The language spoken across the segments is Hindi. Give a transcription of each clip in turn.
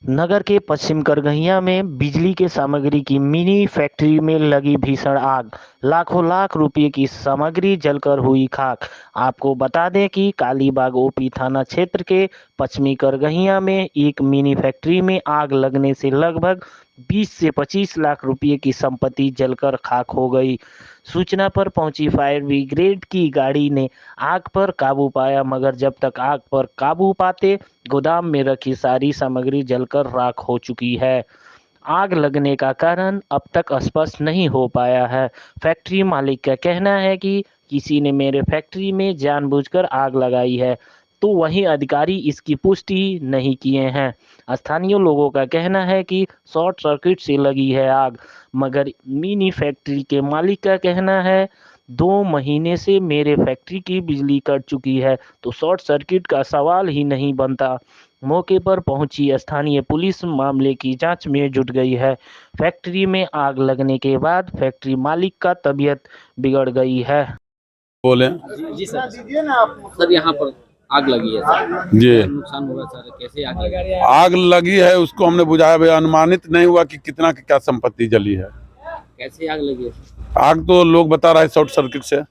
नगर के पश्चिम करगहिया में बिजली के सामग्री की मिनी फैक्ट्री में लगी भीषण आग। लाखों लाख रुपए की सामग्री जलकर हुई खाक। आपको बता दें कि कालीबाग ओपी थाना क्षेत्र के पश्चिमी करगहिया में एक मिनी फैक्ट्री में आग लगने से लगभग 20 से 25 लाख रुपए की संपत्ति जलकर खाक हो गई। सूचना पर पहुंची फायर ब्रिगेड की गाड़ी ने आग पर काबू पाया, मगर जब तक आग पर काबू पाते गोदाम में रखी सारी सामग्री जलकर राख हो चुकी है। आग लगने का कारण अब तक स्पष्ट नहीं हो पाया है। फैक्ट्री मालिक का कहना है कि किसी ने मेरे फैक्ट्री में जानबूझकर आग लगाई है, तो वहीं अधिकारी इसकी पुष्टि नहीं किए हैं। स्थानीय लोगों का कहना है कि शॉर्ट सर्किट से लगी है आग, मगर मिनी फैक्ट्री के मालिक का कहना है 2 महीने से मेरे फैक्ट्री की बिजली कट चुकी है, तो शॉर्ट सर्किट का सवाल ही नहीं बनता। मौके पर पहुंची स्थानीय पुलिस मामले की जांच में जुट गई है। फैक्ट्री में आग लगने के बाद फैक्ट्री मालिक का तबीयत बिगड़ गई है। बोले जी सर। सर यहाँ पर आग लगी है सर, जी। नुकसान हुआ सर, कैसे आग लगी? आग लगी है, उसको हमने बुझाया भाई, अनुमानित नहीं हुआ कि कितना की क्या संपत्ति जली है। कैसे आग लगी है? आग तो लोग बता रहे हैं शॉर्ट सर्किट से।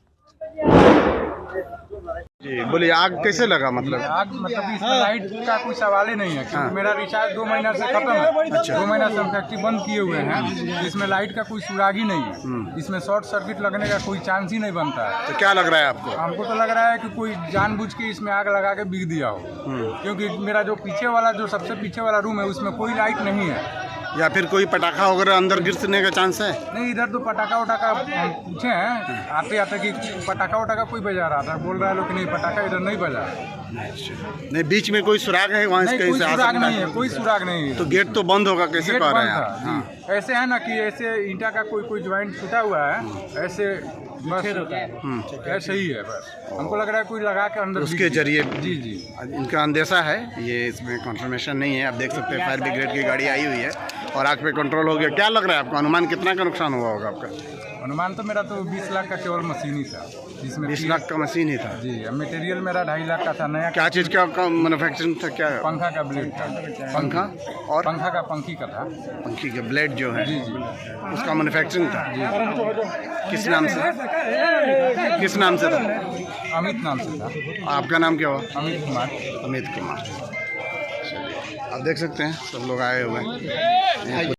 जी बोलिए, आग कैसे लगा? मतलब आग मतलब इसमें लाइट का कोई सवाल ही नहीं है, क्योंकि मेरा रिचार्ज 2 महीना से खत्म है। 2 महीना से हम फैक्ट्री बंद किए हुए हैं, इसमें लाइट का कोई सुराग ही नहीं है। इसमें शॉर्ट सर्किट लगने का कोई चांस ही नहीं बनता है। तो क्या लग रहा है आपको? हमको तो लग रहा है कि कोई जानबूझ के इसमें आग लगा के बिक दिया हो, क्योंकि मेरा जो पीछे वाला, जो सबसे पीछे वाला रूम है, उसमें कोई लाइट नहीं है। या फिर कोई पटाखा वगैरह अंदर गिरने का चांस है? नहीं, इधर तो पटाखा वटाखा हम पूछे हैं आते आते कि पटाखा वटाखा कोई बजा रहा था, बोल रहा है लोग कि नहीं, पटाखा इधर नहीं बजा। नहीं, बीच में कोई सुराग है वहाँ से? नहीं, कोई कहीं से आ सुराग सकता नहीं है, कोई सुराग नहीं है। तो गेट तो बंद होगा, कैसे गेट कह रहे बंद हैं था आप? जी। हाँ। ऐसे है ना कि ऐसे ईंटा का कोई ज्वाइंट छूटा हुआ है, ऐसे बस ऐसे ही है। बस हमको लग रहा है कोई लगा के अंदर उसके जरिए जी जी इनका अंदेशा है, ये इसमें कंफर्मेशन नहीं है। आप देख सकते हैं फायर ब्रिगेड की गाड़ी आई हुई है और आग पे कंट्रोल हो गया। क्या लग रहा है आपको, अनुमान कितना का नुकसान हुआ होगा आपका? अनुमान तो मेरा तो 20 लाख का केवल मशीन ही था, जिसमें 20 लाख का मशीन ही था जी। मटेरियल मेरा 2.5 लाख का था। नया क्या चीज़ का मैन्युफैक्चरिंग था? क्या पंखा का ब्लेड था। पंखा और पंखा का पंखी का था। पंखी के ब्लेड जो है जी जी उसका मैन्युफैक्चरिंग था। किस नाम से था? अमित नाम से था। आपका नाम क्या हुआ? अमित कुमार। अमित कुमार। आप देख सकते हैं सब लोग आए हुए हैं।